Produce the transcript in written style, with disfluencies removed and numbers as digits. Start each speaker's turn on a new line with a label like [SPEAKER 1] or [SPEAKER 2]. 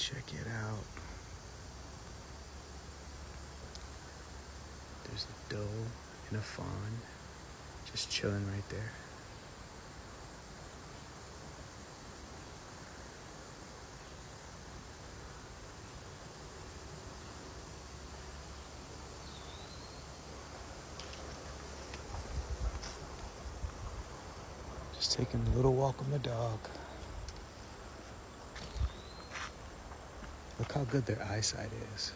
[SPEAKER 1] Check it out. There's a doe and a fawn just chilling right there. Just taking a little walk with my dog. Look how good their eyesight is.